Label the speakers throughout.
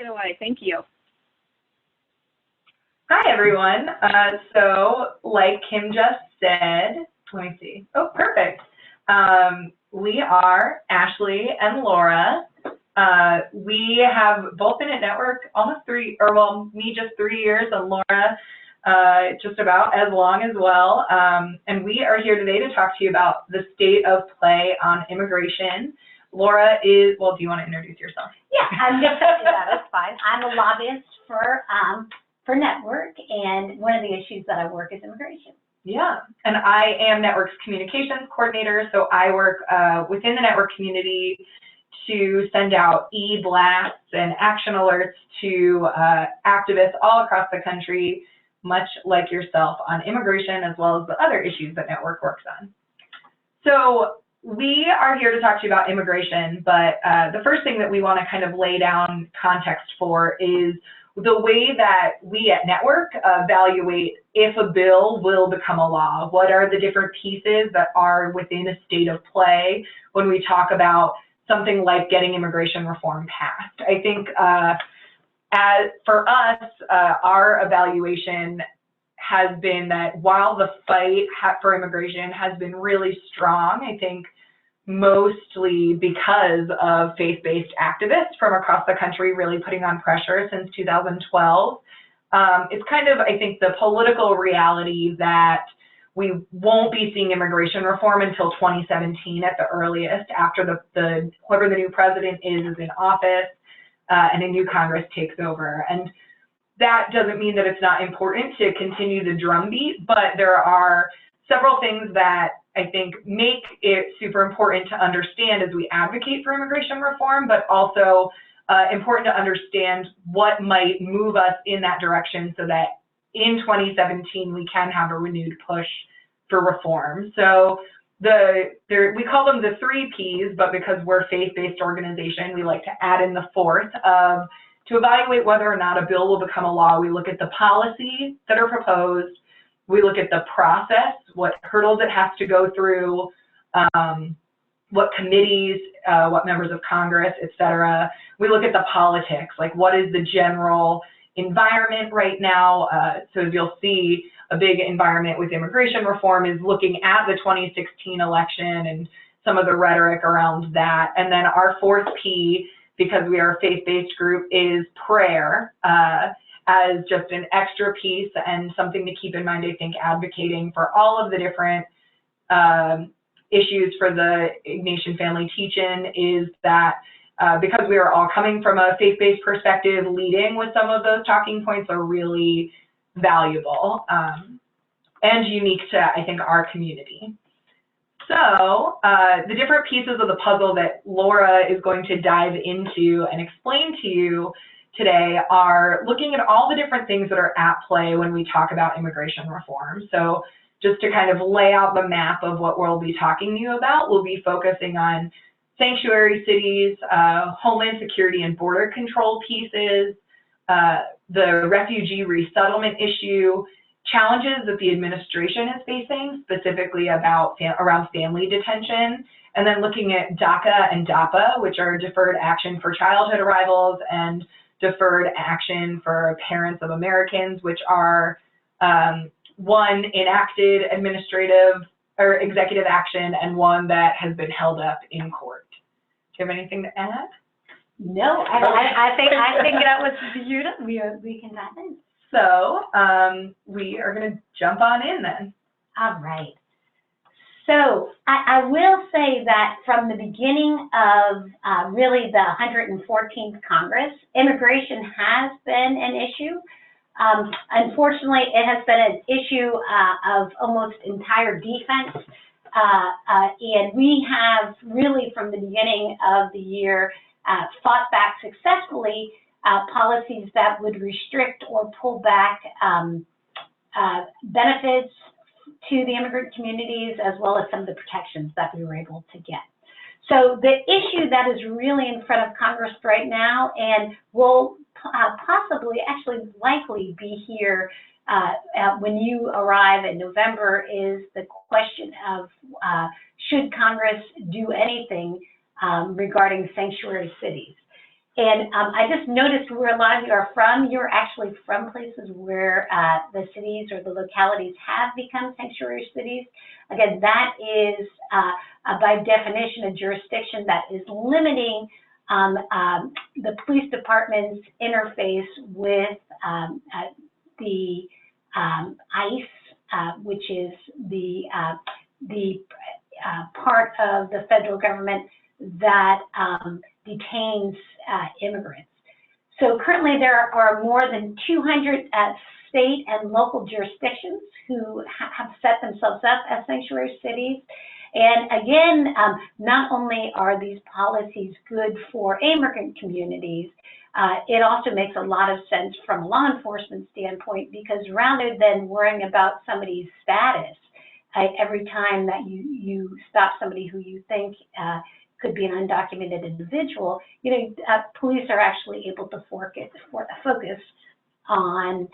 Speaker 1: do I. Thank you.
Speaker 2: Hi, everyone. So like Kim just said, let me see. Oh, perfect. We are Ashley and Laura. We have both been at Network almost me just 3 years, and Laura just about as long as well. And we are here today to talk to you about the state of play on immigration. Laura is, well, do you want to introduce yourself?
Speaker 3: Yeah, I'm just going to do that. That's fine. I'm a lobbyist for Network, and one of the issues that I work is immigration.
Speaker 2: Yeah, and I am Network's communications coordinator, so I work within the Network community to send out e-blasts and action alerts to activists all across the country, much like yourself, on immigration as well as the other issues that Network works on. So we are here to talk to you about immigration, but the first thing that we want to kind of lay down context for is the way that we at Network evaluate if a bill will become a law. What are the different pieces that are within a state of play when we talk about something like getting immigration reform passed? I think for us, our evaluation has been that while the fight for immigration has been really strong, I think mostly because of faith-based activists from across the country really putting on pressure since 2012. It's kind of, I think, the political reality that we won't be seeing immigration reform until 2017 at the earliest, after whoever the new president is in office and a new Congress takes over. And that doesn't mean that it's not important to continue the drumbeat, but there are several things that I think make it super important to understand as we advocate for immigration reform, but also important to understand what might move us in that direction so that in 2017 we can have a renewed push for reform. So we call them the 3 Ps, but because we're a faith-based organization, we like to add in the 4th of to evaluate whether or not a bill will become a law. We look at the policies that are proposed. We look at the process, what hurdles it has to go through, what committees, what members of Congress, et cetera. We look at the politics, like what is the general environment right now. So as you'll see, a big environment with immigration reform is looking at the 2016 election and some of the rhetoric around that. And then our 4th P, because we are a faith-based group, is prayer. As just an extra piece and something to keep in mind, I think, advocating for all of the different issues for the Ignatian Family Teach-In is that because we are all coming from a faith-based perspective, leading with some of those talking points are really valuable and unique to, I think, our community. So the different pieces of the puzzle that Laura is going to dive into and explain to you today are looking at all the different things that are at play when we talk about immigration reform. So just to kind of lay out the map of what we'll be talking to you about, we'll be focusing on sanctuary cities, homeland security and border control pieces, the refugee resettlement issue, challenges that the administration is facing, specifically around family detention, and then looking at DACA and DAPA, which are deferred action for childhood arrivals and deferred action for parents of Americans, which are one enacted administrative or executive action and one that has been held up in court. Do you have anything to add?
Speaker 3: No, I think that was beautiful. We can dive in.
Speaker 2: So we are going to jump on in then.
Speaker 3: All right. So I will say that from the beginning of really the 114th Congress, immigration has been an issue. Unfortunately, it has been an issue of almost entire defense. And we have really from the beginning of the year fought back successfully policies that would restrict or pull back benefits to the immigrant communities, as well as some of the protections that we were able to get. So the issue that is really in front of Congress right now, and will possibly, actually likely be here when you arrive in November, is the question of should Congress do anything regarding sanctuary cities? And I just noticed where a lot of you are from. You're actually from places where the cities or the localities have become sanctuary cities. Again, that is by definition a jurisdiction that is limiting the police department's interface with the ICE, which is the part of the federal government that detains immigrants. So currently there are more than 200 state and local jurisdictions who have set themselves up as sanctuary cities. And again, not only are these policies good for immigrant communities, it also makes a lot of sense from a law enforcement standpoint, because rather than worrying about somebody's status every time that you stop somebody who you think could be an undocumented individual, police are actually able to focus on,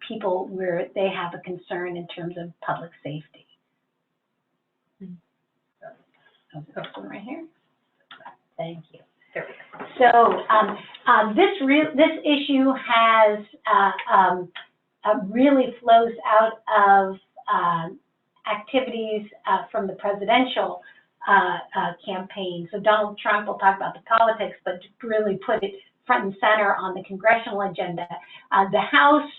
Speaker 3: people where they have a concern in terms of public safety. This one right here. Thank you. So this issue has really flows out of activities from the presidential campaign. So Donald Trump will talk about the politics, but to really put it front and center on the congressional agenda. The House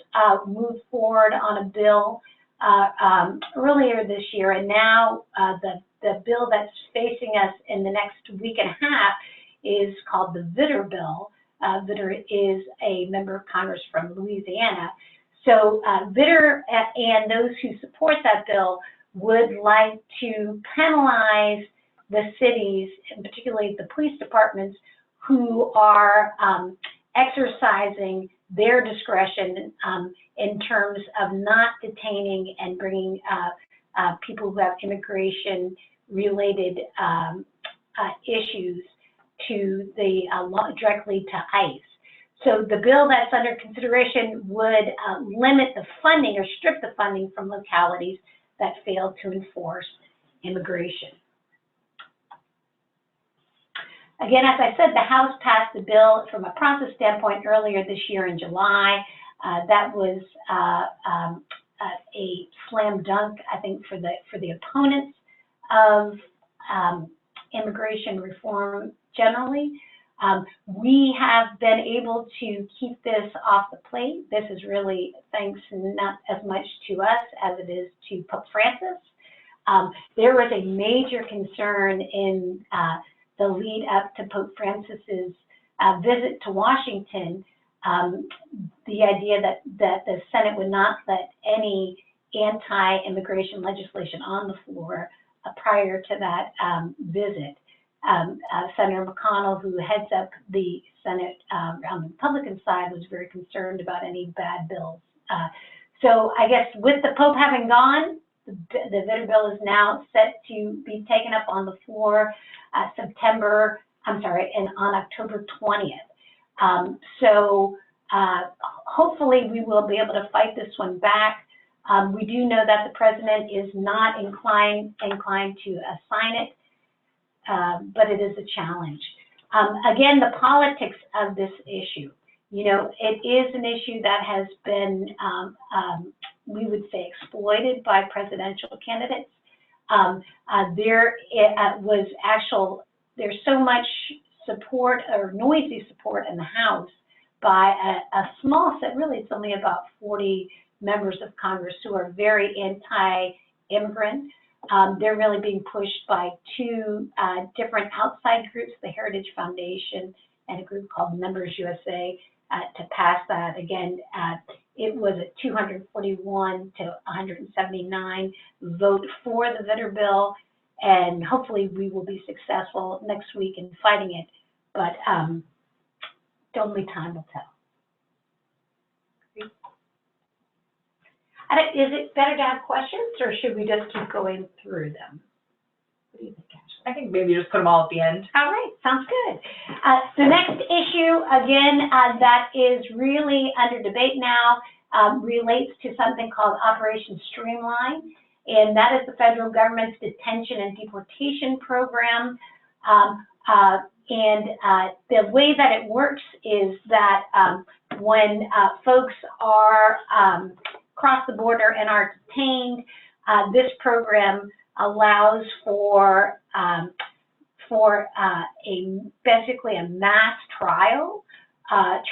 Speaker 3: moved forward on a bill earlier this year, and now the bill that's facing us in the next week and a half is called the Vitter Bill. Vitter is a member of Congress from Louisiana. So Vitter and those who support that bill would like to penalize the cities, and particularly the police departments, who are exercising their discretion in terms of not detaining and bringing people who have immigration-related issues to directly to ICE. So the bill that's under consideration would limit the funding or strip the funding from localities that fail to enforce immigration. Again, as I said, the House passed the bill from a process standpoint earlier this year in July. That was a slam dunk, I think, for the opponents of immigration reform generally. We have been able to keep this off the plate. This is really thanks not as much to us as it is to Pope Francis. There was a major concern in the lead up to Pope Francis's visit to Washington, the idea that the Senate would not let any anti-immigration legislation on the floor prior to that visit. Senator McConnell, who heads up the Senate on the Republican side, was very concerned about any bad bills. So I guess with the Pope having gone, the Vitter Bill is now set to be taken up on the floor on October 20th. So hopefully we will be able to fight this one back. We do know that the president is not inclined to assign it, but it is a challenge. Again, the politics of this issue. It is an issue that has been, we would say, exploited by presidential candidates. There's so much support or noisy support in the House by a small set, really it's only about 40 members of Congress who are very anti-immigrant. They're really being pushed by two different outside groups, the Heritage Foundation and a group called Members USA, to pass that. Again, it was a 241 to 179 vote for the Vitter Bill, and hopefully we will be successful next week in fighting it, but only time will tell. Is it better to have questions, or should we just keep going through them? What do you think, Ashley?
Speaker 2: I think maybe just put them all at the end.
Speaker 3: All right, sounds good. The next issue, again, that is really under debate now, relates to something called Operation Streamline, and that is the federal government's detention and deportation program. the way that it works is that when folks are cross the border and are detained, this program allows for basically a mass trial.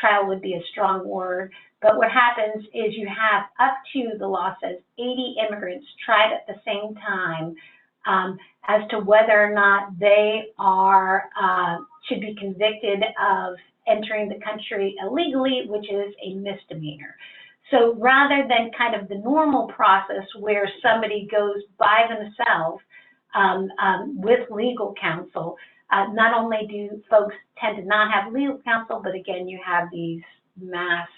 Speaker 3: Trial would be a strong word, but what happens is you have up to, the law says, 80 immigrants tried at the same time as to whether or not they are should be convicted of entering the country illegally, which is a misdemeanor. So rather than kind of the normal process where somebody goes by themselves with legal counsel, not only do folks tend to not have legal counsel, but again, you have these mass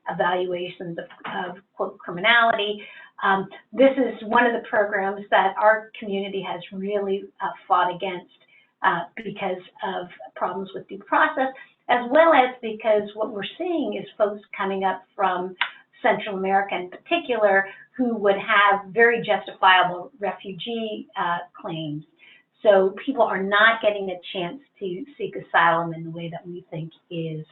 Speaker 3: evaluations of quote, criminality. This is one of the programs that our community has really fought against because of problems with due process, as well as because what we're seeing is folks coming up from Central America in particular who would have very justifiable refugee claims. So people are not getting a chance to seek asylum in the way that we think is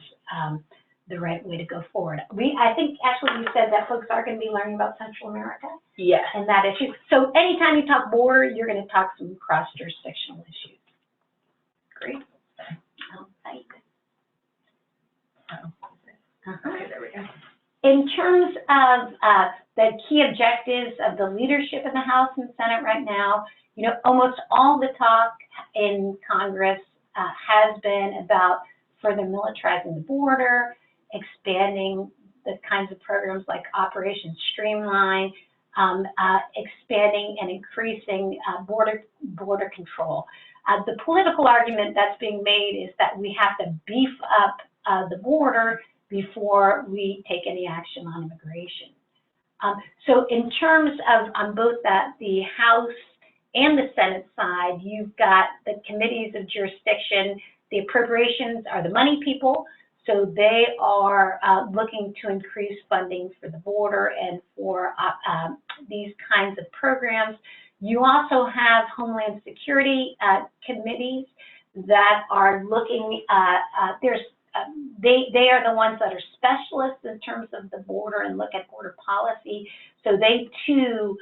Speaker 3: the right way to go forward. I think, Ashley, you said that folks are going to be learning about Central America.
Speaker 2: Yes.
Speaker 3: And that issue. So anytime you talk border, you're going to talk some cross-jurisdictional issues.
Speaker 2: Great.
Speaker 3: Right.
Speaker 2: Okay, there we go.
Speaker 3: In terms of the key objectives of the leadership in the House and Senate right now, you know, almost all the talk in Congress has been about further militarizing the border, expanding the kinds of programs like Operation Streamline, expanding and increasing border control. The political argument that's being made is that we have to beef up the border before we take any action on immigration. So in terms of on both the House and the Senate side, you've got the committees of jurisdiction. The appropriations are the money people, so they are looking to increase funding for the border and for these kinds of programs. You also have Homeland Security committees that are looking, they are the ones that are specialists in terms of the border and look at border policy. So they too,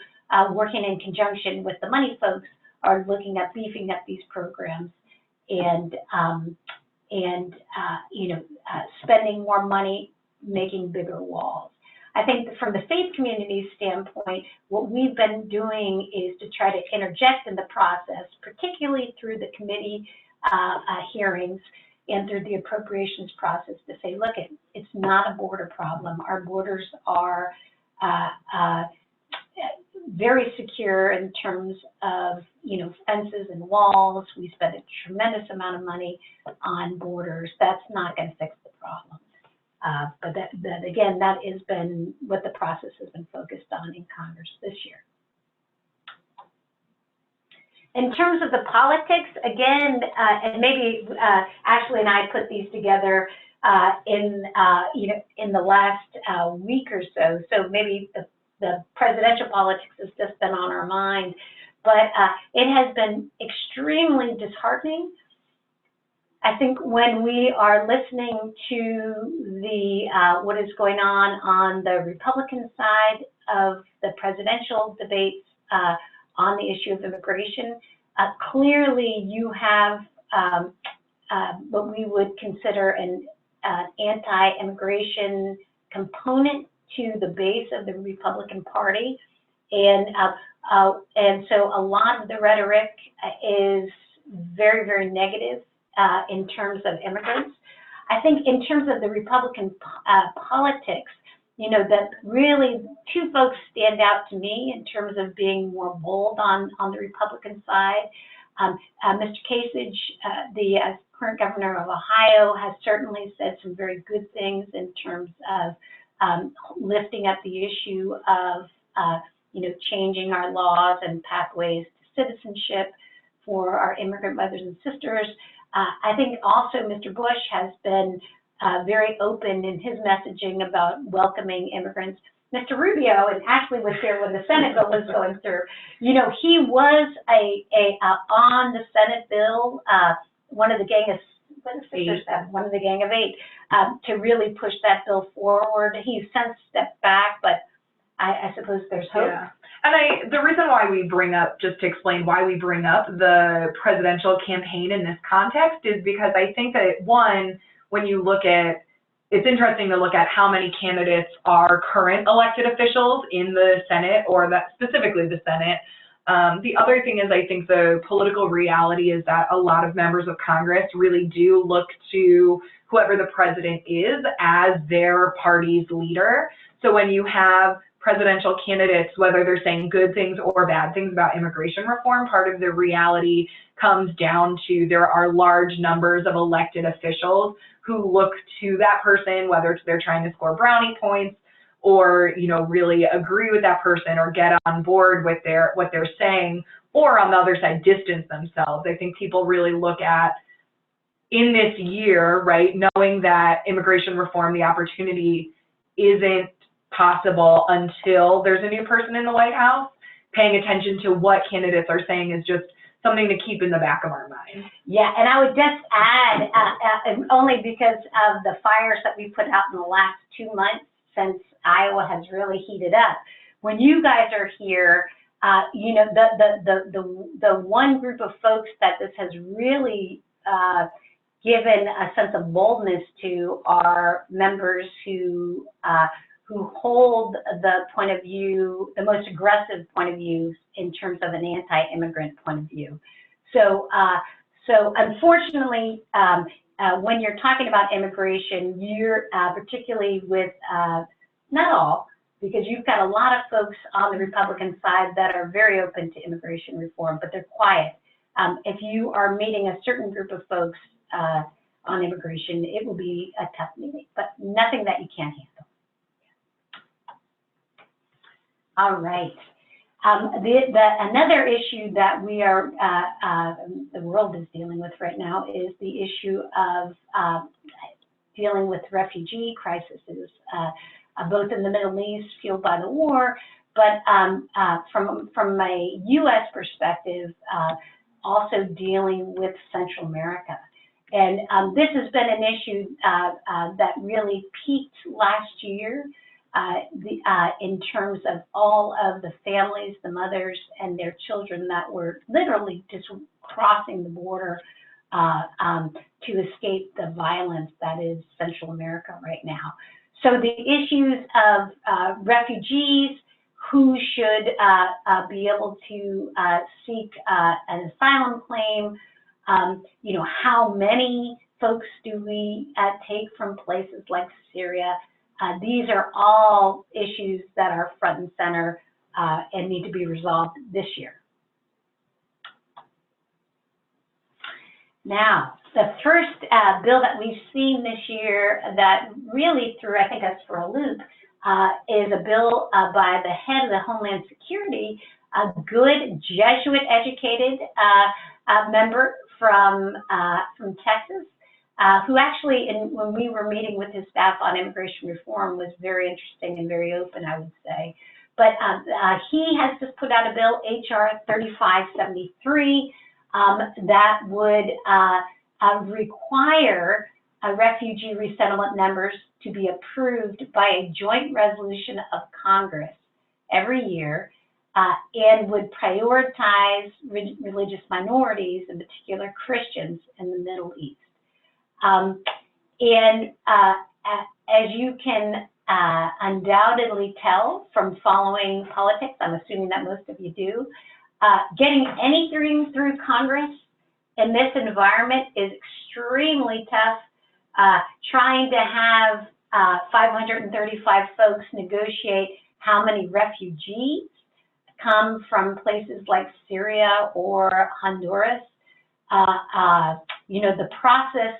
Speaker 3: working in conjunction with the money folks, are looking at beefing up these programs and spending more money, making bigger walls. I think that from the faith community standpoint, what we've been doing is to try to interject in the process, particularly through the committee hearings and through the appropriations process, to say, look, it's not a border problem. Our borders are very secure in terms of, fences and walls. We spend a tremendous amount of money on borders. That's not going to fix the problem. But that again, that has been what the process has been focused on in Congress this year. In terms of the politics, again, and maybe Ashley and I put these together in the last week or so. So maybe the presidential politics has just been on our mind, but it has been extremely disheartening. I think when we are listening to the what is going on the Republican side of the presidential debates on the issue of immigration, clearly you have what we would consider an anti-immigration component to the base of the Republican Party, and so a lot of the rhetoric is very, very negative in terms of immigrants. I think in terms of the Republican politics, that really two folks stand out to me in terms of being more bold on the Republican side. Mr. Kasich, the current governor of Ohio, has certainly said some very good things in terms of lifting up the issue of changing our laws and pathways to citizenship for our immigrant brothers and sisters. I think also Mr. Bush has been very open in his messaging about welcoming immigrants. Mr. Rubio, and Ashley was here when the Senate bill was going through, he was on the Senate bill one of the gang of one of the gang of eight, to really push that bill forward. He's since stepped back, but I suppose there's hope.
Speaker 2: Yeah. And the reason why we bring up, just to explain why we bring up the presidential campaign in this context, is because I think that, one, when you look at, it's interesting to look at how many candidates are current elected officials in the Senate, or that specifically the Senate. The other thing is, I think the political reality is that a lot of members of Congress really do look to whoever the president is as their party's leader. So when you have presidential candidates, whether they're saying good things or bad things about immigration reform, part of the reality comes down to there are large numbers of elected officials who look to that person, whether they're trying to score brownie points or, you know, really agree with that person or get on board with what they're saying, or on the other side, distance themselves. I think people really look at, in this year, right, knowing that immigration reform, the opportunity isn't possible until there's a new person in the White House, paying attention to what candidates are saying is just something to keep in the back of our mind.
Speaker 3: Yeah, and I would just add, only because of the fires that we put out in the last 2 months since Iowa has really heated up. When you guys are here, you know, the one group of folks that this has really given a sense of boldness to are members who hold the point of view, the most aggressive point of view in terms of an anti-immigrant point of view. So, so unfortunately, when you're talking about immigration, you're particularly with, not all, because you've got a lot of folks on the Republican side that are very open to immigration reform, but they're quiet. If you are meeting a certain group of folks on immigration, it will be a tough meeting, but nothing that you can't handle. All right. Another issue that we are, the world is dealing with right now is the issue of dealing with refugee crises, both in the Middle East, fueled by the war, but from a U.S. perspective, also dealing with Central America. And this has been an issue that really peaked last year. In terms of all of the families, the mothers and their children that were literally just crossing the border to escape the violence that is Central America right now. So the issues of refugees, who should be able to seek an asylum claim, you know, how many folks do we take from places like Syria? These are all issues that are front and center and need to be resolved this year. Now, the first bill that we've seen this year that really threw, I think, us for a loop is a bill by the head of the Homeland Security, a good Jesuit-educated member from Texas, who actually, when we were meeting with his staff on immigration reform, was very interesting and very open, I would say. But he has just put out a bill, HR 3573, that would require refugee resettlement numbers to be approved by a joint resolution of Congress every year, and would prioritize religious minorities, in particular Christians, in the Middle East. As you can undoubtedly tell from following politics, I'm assuming that most of you do, getting anything through Congress in this environment is extremely tough. Trying to have 535 folks negotiate how many refugees come from places like Syria or Honduras, you know, the process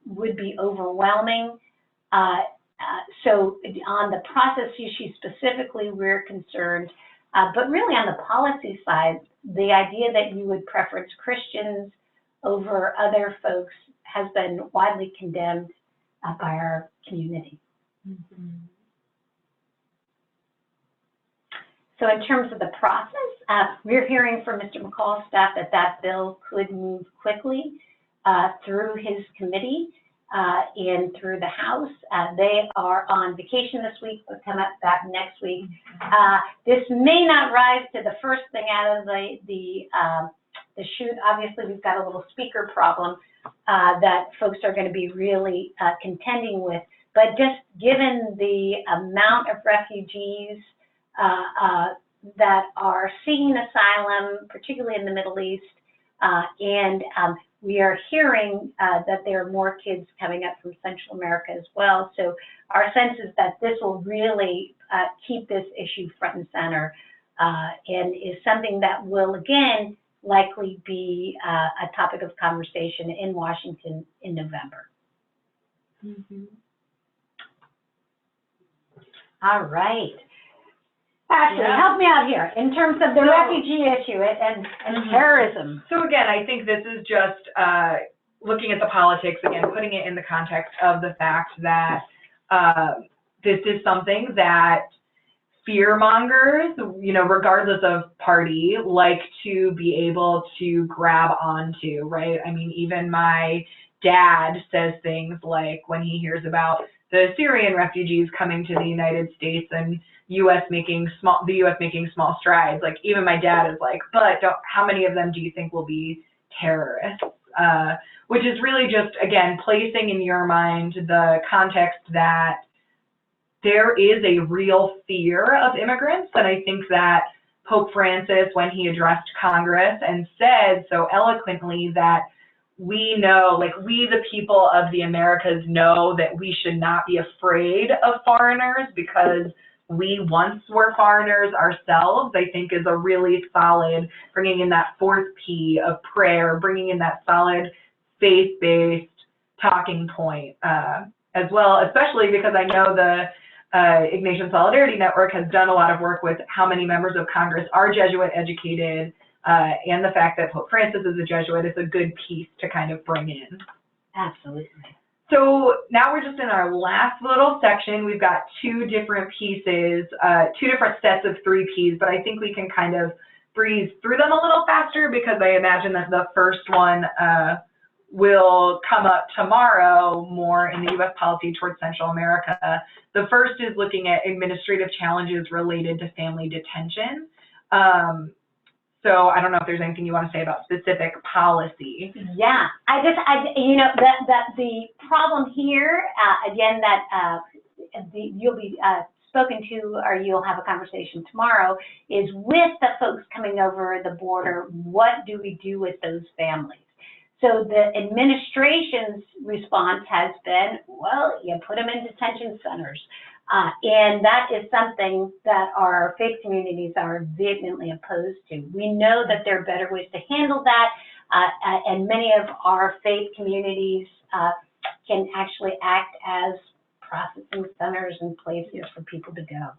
Speaker 3: would be overwhelming. So on the process issue specifically, we're concerned, but really on the policy side, the idea that you would preference Christians over other folks has been widely condemned by our community. Mm-hmm. So in terms of the process, we're hearing from Mr. McCall's staff that that bill could move quickly through his committee and through the House. They are on vacation this week, but come back next week. This may not rise to the first thing out of the chute. Obviously, we've got a little speaker problem that folks are going to be really contending with. But just given the amount of refugees that are seeking asylum, particularly in the Middle East, and we are hearing that there are more kids coming up from Central America as well. So our sense is that this will really keep this issue front and center and is something that will, again, likely be a topic of conversation in Washington in November.
Speaker 2: Mm-hmm.
Speaker 3: All right. Ashley, help me out here in terms of the refugee issue and terrorism.
Speaker 2: So again, I think this is just looking at the politics, again, putting it in the context of the fact that this is something that fear mongers, regardless of party, like to be able to grab onto, right? I mean, even my dad says things like when he hears about the Syrian refugees coming to the United States and the U.S. making small strides, like even my dad is like, but how many of them do you think will be terrorists? Which is really just, again, placing in your mind the context that there is a real fear of immigrants. And I think that Pope Francis, when he addressed Congress and said so eloquently that we know, like we the people of the Americas know that we should not be afraid of foreigners because we once were foreigners ourselves, I think is a really solid, bringing in that fourth P of prayer, bringing in that solid faith-based talking point as well, especially because I know the Ignatian Solidarity Network has done a lot of work with how many members of Congress are Jesuit educated, and the fact that Pope Francis is a Jesuit is a good piece to kind of bring in.
Speaker 3: Absolutely.
Speaker 2: So now we're just in our last little section. We've got two different pieces, two different sets of 3 Ps, but I think we can kind of breeze through them a little faster because I imagine that the first one will come up tomorrow more in the U.S. policy towards Central America. The first is looking at administrative challenges related to family detention. So I don't know if there's anything you want to say about specific policy.
Speaker 3: Yeah, the problem here, again, that you'll be spoken to, or you'll have a conversation tomorrow, is with the folks coming over the border, what do we do with those families? So the administration's response has been, well, you put them in detention centers. And that is something that our faith communities are vehemently opposed to. We know that there are better ways to handle that, and many of our faith communities can actually act as processing centers and places for people to go.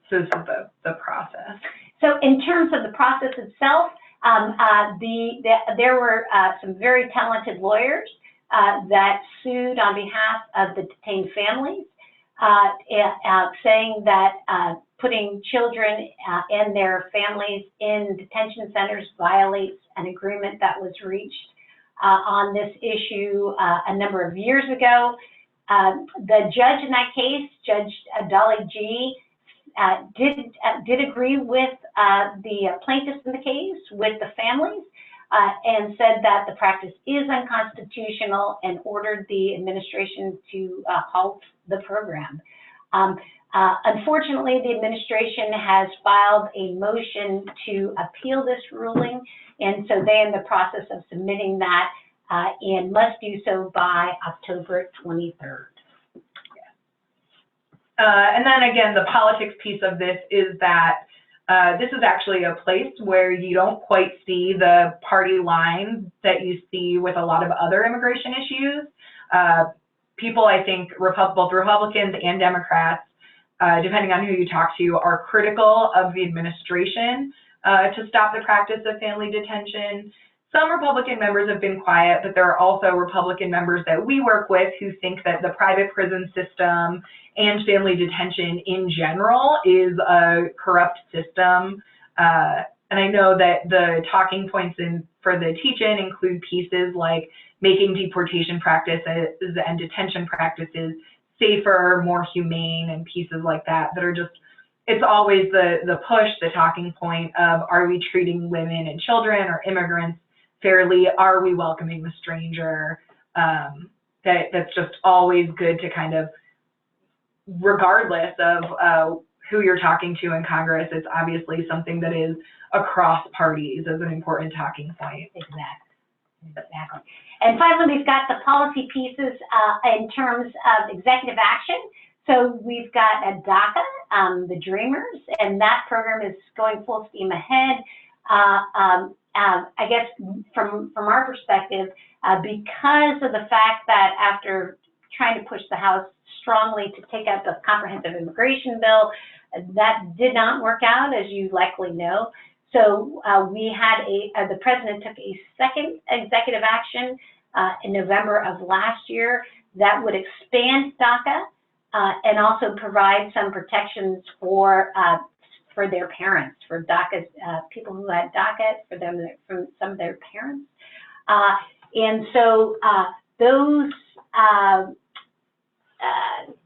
Speaker 2: So this is the process.
Speaker 3: So in terms of the process itself, there were some very talented lawyers that sued on behalf of the detained families, saying that putting children and their families in detention centers violates an agreement that was reached on this issue a number of years ago. The judge in that case, Judge Dolly G., did agree with the plaintiffs in the case, with the families, and said that the practice is unconstitutional and ordered the administration to halt the program. Unfortunately, the administration has filed a motion to appeal this ruling, and so they're in the process of submitting that and must do so by October 23rd.
Speaker 2: And then again, the politics piece of this is that this is actually a place where you don't quite see the party lines that you see with a lot of other immigration issues. People, I think, both Republicans and Democrats, depending on who you talk to, are critical of the administration to stop the practice of family detention. some Republican members have been quiet, but there are also Republican members that we work with who think that the private prison system and family detention in general is a corrupt system. And I know that the talking points for the teach-in include pieces like making deportation practices and detention practices safer, more humane, and pieces like that that are just, it's always the push, the talking point of, are we treating women and children or immigrants fairly? Are we welcoming the stranger? That's just always good to kind of, regardless of who you're talking to in Congress, it's obviously something that is across parties as an important talking point.
Speaker 3: Exactly. And finally, we've got the policy pieces in terms of executive action. So we've got a DACA, the Dreamers, and that program is going full steam ahead. I guess from our perspective, because of the fact that after trying to push the House strongly to take out the comprehensive immigration bill, that did not work out, as you likely know. So we had the president took a second executive action in November of last year that would expand DACA and also provide some protections for their parents, for DACA, people who had DACA, from some of their parents. And so those,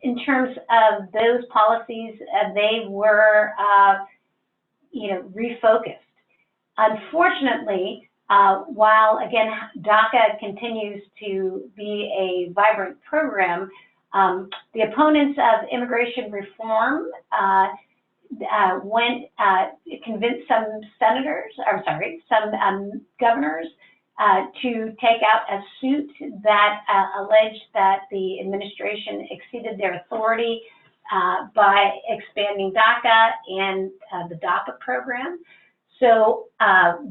Speaker 3: in terms of those policies, they were, refocused. Unfortunately, while again DACA continues to be a vibrant program, the opponents of immigration reform convinced some governors to take out a suit that alleged that the administration exceeded their authority by expanding DACA and the DAPA program. So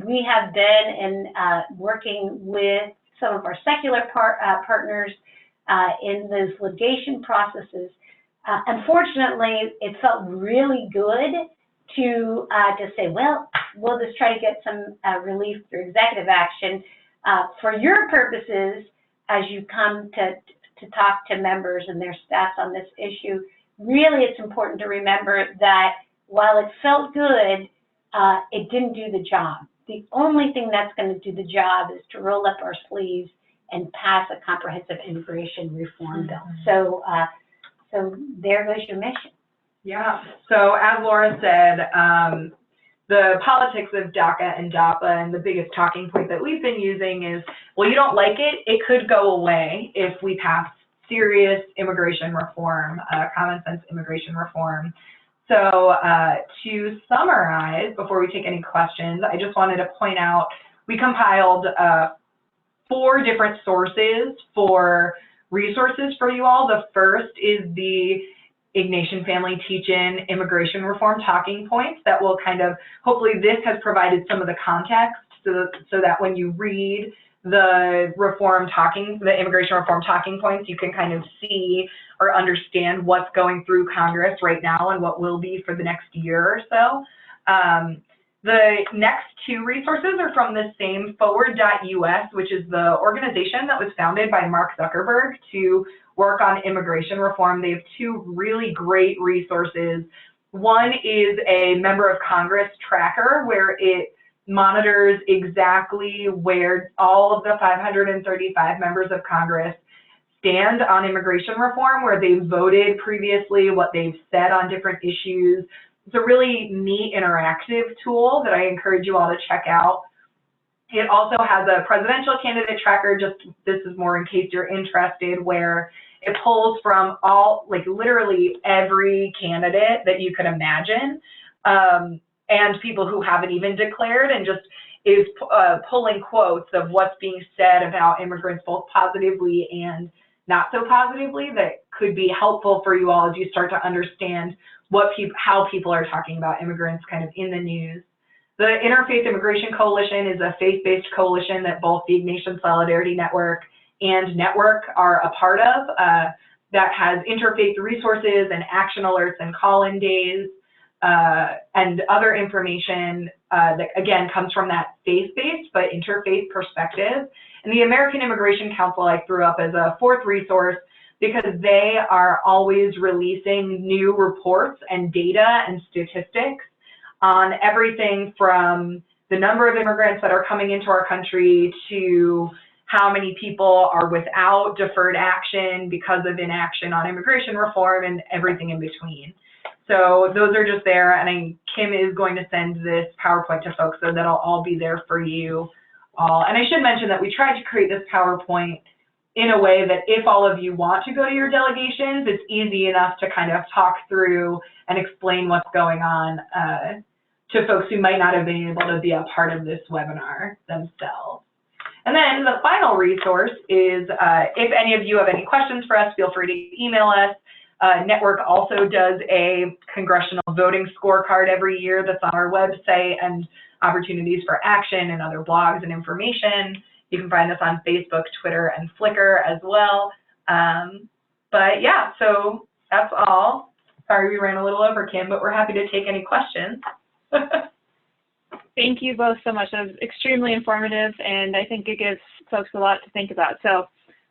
Speaker 3: we have been working with some of our secular partners in those litigation processes. Unfortunately, it felt really good to say, well, we'll just try to get some relief through executive action. For your purposes, as you come to talk to members and their staffs on this issue, really it's important to remember that while it felt good, it didn't do the job. The only thing that's going to do the job is to roll up our sleeves and pass a comprehensive immigration reform bill. So there goes your mission.
Speaker 2: Yeah. So as Laura said, the politics of DACA and DAPA, and the biggest talking point that we've been using is, well, you don't like it, it could go away if we pass serious immigration reform, common sense immigration reform. So to summarize, before we take any questions, I just wanted to point out, we compiled 4 different sources for resources for you all. The first is the Ignatian Family Teach-In immigration reform talking points that will kind of, hopefully this has provided some of the context so that when you read the immigration reform talking points, you can kind of see or understand what's going through Congress right now and what will be for the next year or so. The next 2 resources are from the same forward.us, which is the organization that was founded by Mark Zuckerberg to work on immigration reform. They have 2 really great resources. One is a member of Congress tracker where it monitors exactly where all of the 535 members of Congress stand on immigration reform, where they voted previously, what they've said on different issues. It's a really neat interactive tool that I encourage you all to check out. It also has a presidential candidate tracker, just this is more in case you're interested, where it pulls from literally every candidate that you could imagine, and people who haven't even declared, and just is pulling quotes of what's being said about immigrants, both positively and not so positively, that could be helpful for you all as you start to understand how people are talking about immigrants kind of in the news. The Interfaith Immigration Coalition is a faith-based coalition that both the Ignatian Solidarity Network and Network are a part of, that has interfaith resources and action alerts and call-in days and other information that, again, comes from that faith-based but interfaith perspective. And the American Immigration Council I threw up as a fourth resource because they are always releasing new reports and data and statistics on everything from the number of immigrants that are coming into our country to how many people are without deferred action because of inaction on immigration reform and everything in between. So those are just there, and Kim is going to send this PowerPoint to folks, so that'll all be there for you all. And I should mention that we tried to create this PowerPoint in a way that if all of you want to go to your delegations, it's easy enough to kind of talk through and explain what's going on to folks who might not have been able to be a part of this webinar themselves. And then the final resource is if any of you have any questions for us, feel free to email us. Network also does a congressional voting scorecard every year that's on our website, and opportunities for action and other blogs and information. You can find us on Facebook, Twitter, and Flickr as well. But yeah, so that's all. Sorry we ran a little over, Kim, but we're happy to take any questions.
Speaker 1: Thank you both so much. That was extremely informative, and I think it gives folks a lot to think about. So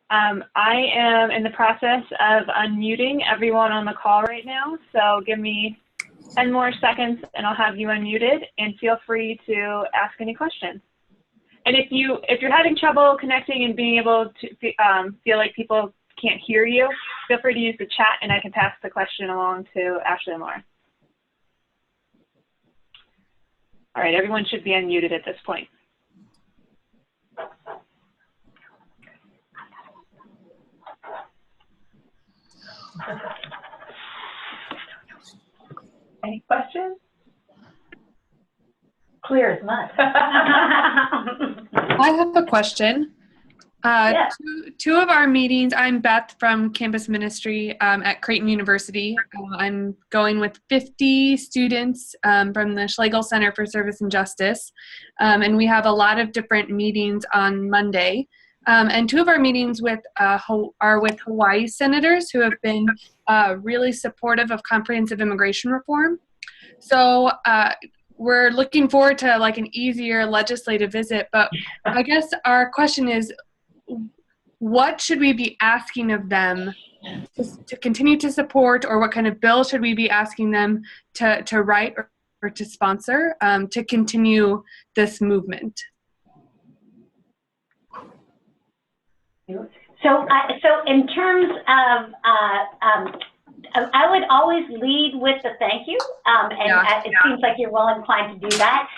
Speaker 1: I am in the process of unmuting everyone on the call right now. So give me 10 more seconds and I'll have you unmuted, and feel free to ask any questions. And if you're having trouble connecting and being able to feel like people can't hear you, feel free to use the chat and I can pass the question along to Ashley and Laura. All right, everyone should be unmuted at this point.
Speaker 2: Any questions?
Speaker 3: Clear as mud.
Speaker 4: I have a question.
Speaker 3: Yeah.
Speaker 4: Two of our meetings, I'm Beth from Campus Ministry at Creighton University. I'm going with 50 students from the Schlegel Center for Service and Justice, and we have a lot of different meetings on Monday. And two of our meetings are with Hawaii senators who have been really supportive of comprehensive immigration reform. So we're looking forward to like an easier legislative visit, but I guess our question is, what should we be asking of them to continue to support, or what kind of bill should we be asking them to write or to sponsor to continue this movement?
Speaker 3: So in terms of, I would always lead with the thank you, it seems like you're well inclined to do that.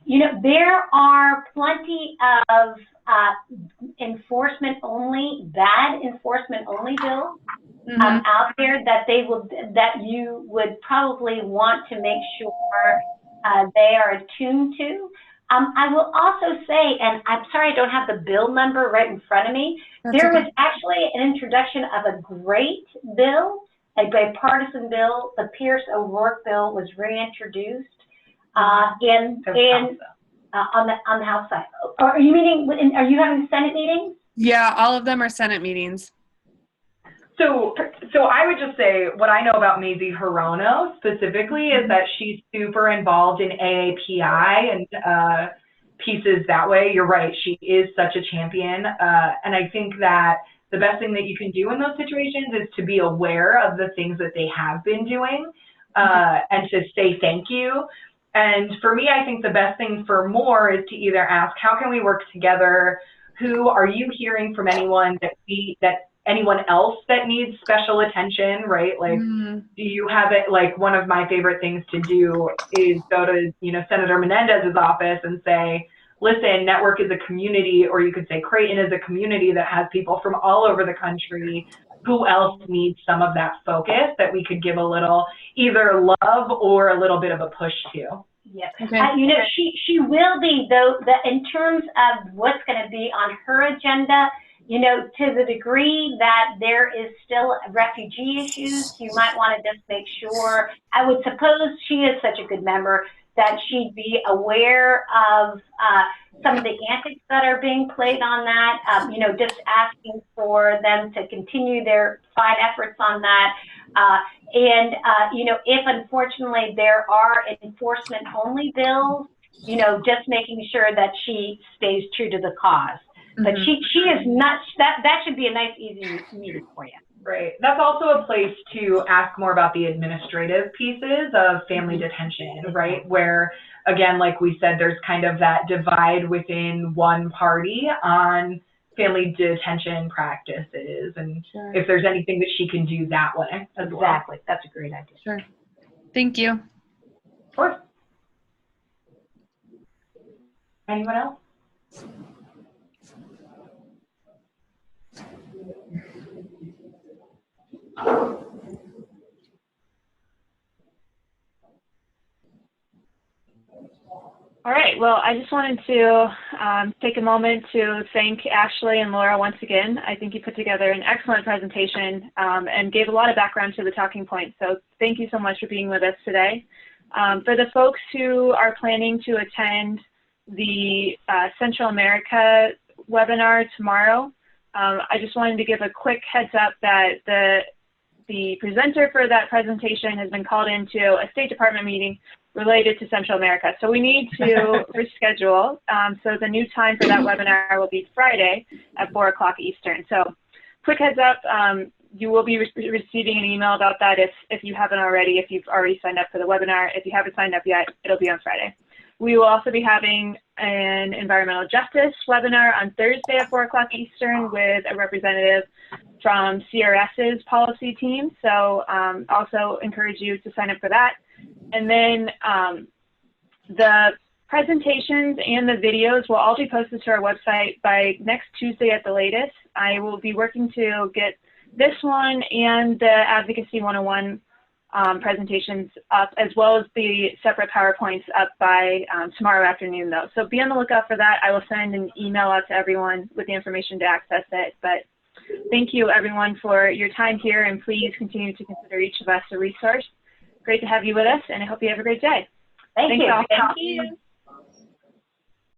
Speaker 3: You know, there are plenty of bad enforcement only bills out there that you would probably want to make sure they are attuned to. I will also say, and I'm sorry I don't have the bill number right in front of me, there was actually an introduction of a great bill, a bipartisan bill. The Pierce O'Rourke bill was reintroduced on the House side. Are you having Senate meetings?
Speaker 4: Yeah, all of them are Senate meetings.
Speaker 2: So I would just say what I know about Mazie Hirono specifically is that she's super involved in AAPI and pieces that way. You're right, she is such a champion. And I think that the best thing that you can do in those situations is to be aware of the things that they have been doing and to say thank you. And for me, I think the best thing for more is to either ask, how can we work together? Who are you hearing from anyone anyone else that needs special attention, right? Like, do you have it? Like, one of my favorite things to do is go to, Senator Menendez's office and say, listen, Network is a community, or you could say Creighton is a community that has people from all over the country. Who else needs some of that focus that we could give a little either love or a little bit of a push to?
Speaker 3: Yep.
Speaker 4: Okay.
Speaker 3: She will be, though, in terms of what's going to be on her agenda, to the degree that there is still refugee issues, you might want to just make sure, I would suppose she is such a good member, that she'd be aware of some of the antics that are being played on that, just asking for them to continue their fine efforts on that. You know, if unfortunately there are enforcement-only bills, you know, just making sure that she stays true to the cause. But she is not, that should be a nice, easy meeting for you.
Speaker 2: Right. That's also a place to ask more about the administrative pieces of family detention, right? Where, again, like we said, there's kind of that divide within one party on family detention practices, and if there's anything that she can do that way as well.
Speaker 3: Exactly. That's a great idea.
Speaker 4: Sure. Thank you.
Speaker 2: Of course. Anyone else?
Speaker 1: All right, well, I just wanted to take a moment to thank Ashley and Laura once again. I think you put together an excellent presentation and gave a lot of background to the talking points, so thank you so much for being with us today. For the folks who are planning to attend the Central America webinar tomorrow, I just wanted to give a quick heads up that the presenter for that presentation has been called into a State Department meeting related to Central America. So we need to reschedule. So the new time for that webinar will be Friday at 4 o'clock Eastern. So quick heads up, you will be receiving an email about that if you haven't already, if you've already signed up for the webinar. If you haven't signed up yet, it'll be on Friday. We will also be having an environmental justice webinar on Thursday at 4 o'clock Eastern with a representative from CRS's policy team. So also encourage you to sign up for that. And then the presentations and the videos will all be posted to our website by next Tuesday at the latest. I will be working to get this one and the Advocacy 101 presentations up, as well as the separate PowerPoints up by tomorrow afternoon, though. So be on the lookout for that. I will send an email out to everyone with the information to access it. But thank you, everyone, for your time here, and please continue to consider each of us a resource. Great to have you with us, and I hope you have a great day.
Speaker 3: Thank you.
Speaker 1: All.
Speaker 3: Thank you.